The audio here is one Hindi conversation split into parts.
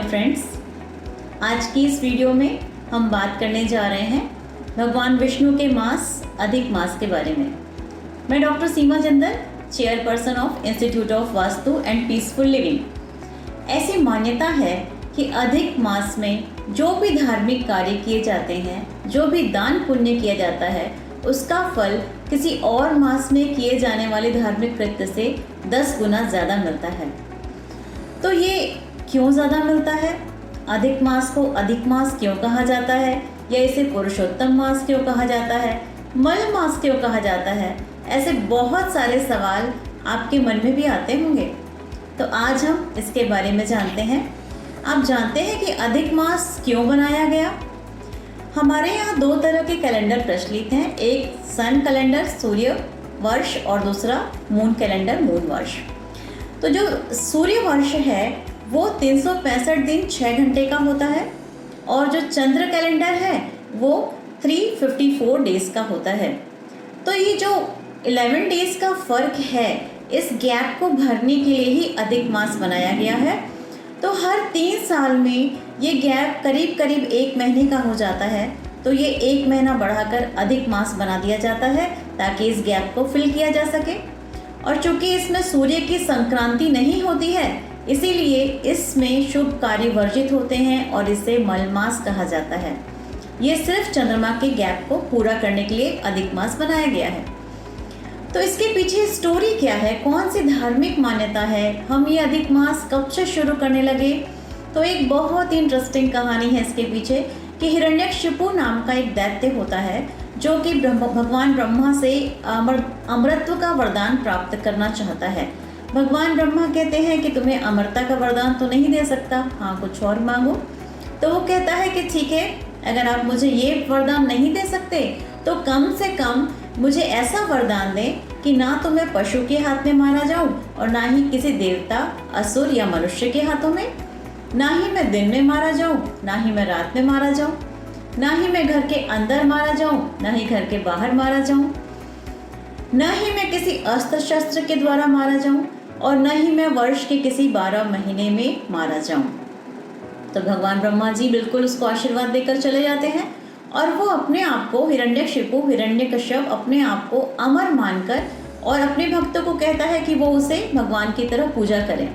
फ्रेंड्स, आज की इस वीडियो में हम बात करने जा रहे हैं भगवान विष्णु के मास अधिक मास के बारे में। मैं doctor Seema Jindal, chairperson of institute of vastu and peaceful living. ऐसी मान्यता है कि अधिक मास में जो भी धार्मिक कार्य किए जाते हैं, जो भी दान पुण्य किया जाता है, उसका फल किसी और मास में किए जाने वाले धार्मिक कृत्य से 10 गुना ज़्यादा मिलता है। तो ये क्यों ज़्यादा मिलता है? अधिक मास को अधिक मास क्यों कहा जाता है, या इसे पुरुषोत्तम मास क्यों कहा जाता है, मल मास क्यों कहा जाता है? ऐसे बहुत सारे सवाल आपके मन में भी आते होंगे। तो आज हम इसके बारे में जानते हैं। आप जानते हैं कि अधिक मास क्यों बनाया गया? हमारे यहाँ 2 तरह के कैलेंडर प्रचलित हैं, एक सन कैलेंडर सूर्य वर्ष और दूसरा मून कैलेंडर मून वर्ष। तो जो सूर्य वर्ष है वो 365 दिन 6 घंटे का होता है, और जो चंद्र कैलेंडर है वो 354 डेज का होता है। तो ये जो 11 डेज का फ़र्क है, इस गैप को भरने के लिए ही अधिक मास बनाया गया है। तो हर 3 साल में ये गैप करीब करीब 1 महीने का हो जाता है, तो ये 1 महीना बढ़ाकर अधिक मास बना दिया जाता है ताकि इस गैप को फिल किया जा सके। और चूंकि इसमें सूर्य की संक्रांति नहीं होती है, इसीलिए इसमें शुभ कार्य वर्जित होते हैं और इसे मलमास कहा जाता है। ये सिर्फ चंद्रमा के गैप को पूरा करने के लिए अधिक मास बनाया गया है। तो इसके पीछे स्टोरी क्या है, कौन सी धार्मिक मान्यता है, हम ये अधिक मास कब से शुरू करने लगे? तो एक बहुत ही इंटरेस्टिंग कहानी है इसके पीछे कि हिरण्यकशिपु नाम का एक दैत्य होता है जो कि भगवान ब्रह्मा से अमरत्व का वरदान प्राप्त करना चाहता है। भगवान ब्रह्मा कहते हैं कि तुम्हें अमरता का वरदान तो नहीं दे सकता, हाँ कुछ और मांगो। तो वो कहता है कि ठीक है, अगर आप मुझे ये वरदान नहीं दे सकते तो कम से कम मुझे ऐसा वरदान दें कि ना तो मैं पशु के हाथ में मारा जाऊं और ना ही किसी देवता, असुर या मनुष्य के हाथों में, ना ही मैं दिन में मारा जाऊं, ना ही मैं रात में मारा जाऊं, ना ही मैं घर के अंदर मारा जाऊं, ना ही घर के बाहर मारा जाऊं, ना ही मैं किसी अस्त्र शस्त्र के द्वारा मारा जाऊं, और न ही मैं वर्ष के किसी 12 महीने में मारा जाऊं। तो भगवान ब्रह्मा जी बिल्कुल उसको आशीर्वाद देकर चले जाते हैं, और वो अपने आप को हिरण्यकशिपु हिरण्यकश्यप अपने आप को अमर मानकर और अपने भक्तों को कहता है कि वो उसे भगवान की तरह पूजा करें।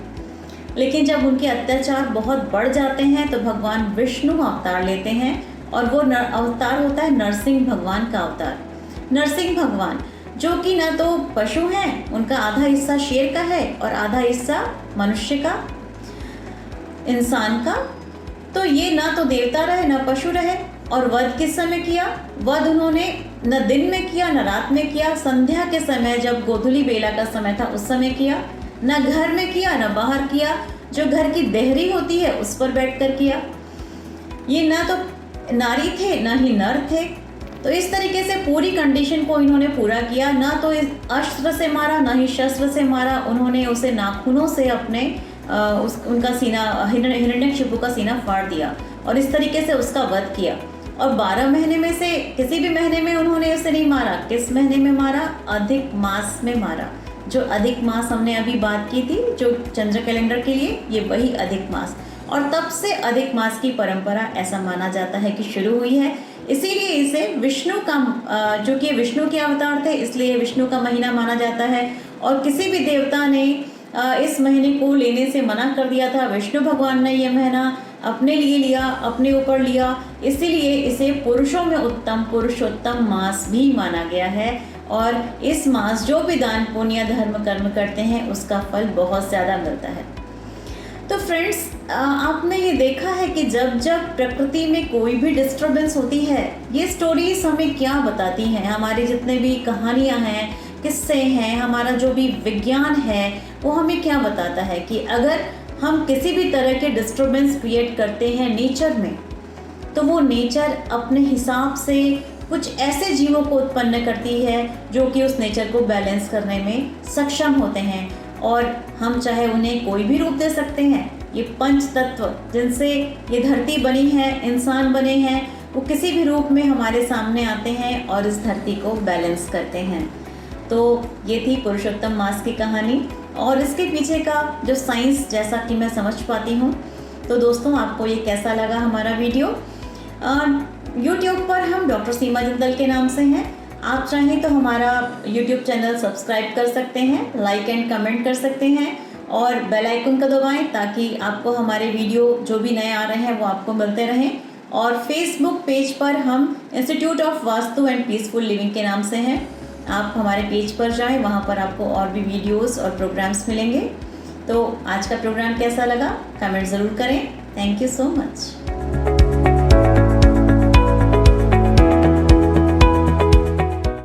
लेकिन जब उनके अत्याचार बहुत बढ़ जाते हैं तो भगवान विष्णु अवतार लेते हैं, और वो अवतार होता है नरसिंह भगवान का अवतार। नरसिंह भगवान जो कि ना तो पशु हैं, उनका आधा हिस्सा शेर का है और आधा हिस्सा मनुष्य का, इंसान का। तो ये ना तो देवता रहे ना पशु रहे। और वध किस समय किया? वध उन्होंने न दिन में किया न रात में किया, संध्या के समय जब गोधूली बेला का समय था उस समय किया। न घर में किया न बाहर किया, जो घर की देहरी होती है उस पर बैठकर किया। ये ना तो नारी थे ना ही नर थे। तो इस तरीके से पूरी कंडीशन को इन्होंने पूरा किया। ना तो इस अस्त्र से मारा ना ही शस्त्र से मारा, उन्होंने उसे नाखूनों से अपने उनका सीना, हिरण्यकशिपु का सीना फाड़ दिया और इस तरीके से उसका वध किया। और 12 महीने में से किसी भी महीने में उन्होंने उसे नहीं मारा। किस महीने में मारा? अधिक मास में मारा। जो अधिक मास हमने अभी बात की थी जो चंद्र कैलेंडर के लिए, ये वही अधिक मास। और तब से अधिक मास की परंपरा ऐसा माना जाता है कि शुरू हुई है। इसीलिए इसे विष्णु का, जो कि विष्णु के अवतार थे, इसलिए विष्णु का महीना माना जाता है। और किसी भी देवता ने इस महीने को लेने से मना कर दिया था, विष्णु भगवान ने यह महीना अपने लिए लिया, अपने ऊपर लिया, इसीलिए इसे पुरुषों में उत्तम पुरुषोत्तम मास भी माना गया है। और इस मास जो भी दान पुण्य धर्म कर्म करते हैं उसका फल बहुत ज़्यादा मिलता है। तो फ्रेंड्स, आपने ये देखा है कि जब जब प्रकृति में कोई भी डिस्टर्बेंस होती है, ये स्टोरीज हमें क्या बताती हैं, हमारे जितने भी कहानियाँ हैं, किस्से हैं, हमारा जो भी विज्ञान है, वो हमें क्या बताता है कि अगर हम किसी भी तरह के डिस्टर्बेंस क्रिएट करते हैं नेचर में, तो वो नेचर अपने हिसाब से कुछ ऐसे जीवों को उत्पन्न करती है जो कि उस नेचर को बैलेंस करने में सक्षम होते हैं। और हम चाहे उन्हें कोई भी रूप दे सकते हैं। ये पंच तत्व जिनसे ये धरती बनी है, इंसान बने हैं, वो किसी भी रूप में हमारे सामने आते हैं और इस धरती को बैलेंस करते हैं। तो ये थी पुरुषोत्तम मास की कहानी, और इसके पीछे का जो साइंस जैसा कि मैं समझ पाती हूँ, तो दोस्तों आपको ये कैसा लगा हमारा वीडियो? यूट्यूब पर हम डॉक्टर सीमा जिंदल के नाम से हैं। आप चाहें तो हमारा यूट्यूब चैनल सब्सक्राइब कर सकते हैं, लाइक एंड कमेंट कर सकते हैं और बेल आइकन को दबाएं ताकि आपको हमारे वीडियो जो भी नए आ रहे हैं वो आपको मिलते रहें। और फेसबुक पेज पर हम institute of vastu and peaceful living के नाम से हैं। आप हमारे पेज पर जाएं, वहाँ पर आपको और भी वीडियोस और प्रोग्राम्स मिलेंगे। तो आज का प्रोग्राम कैसा लगा कमेंट ज़रूर करें। Thank you so much.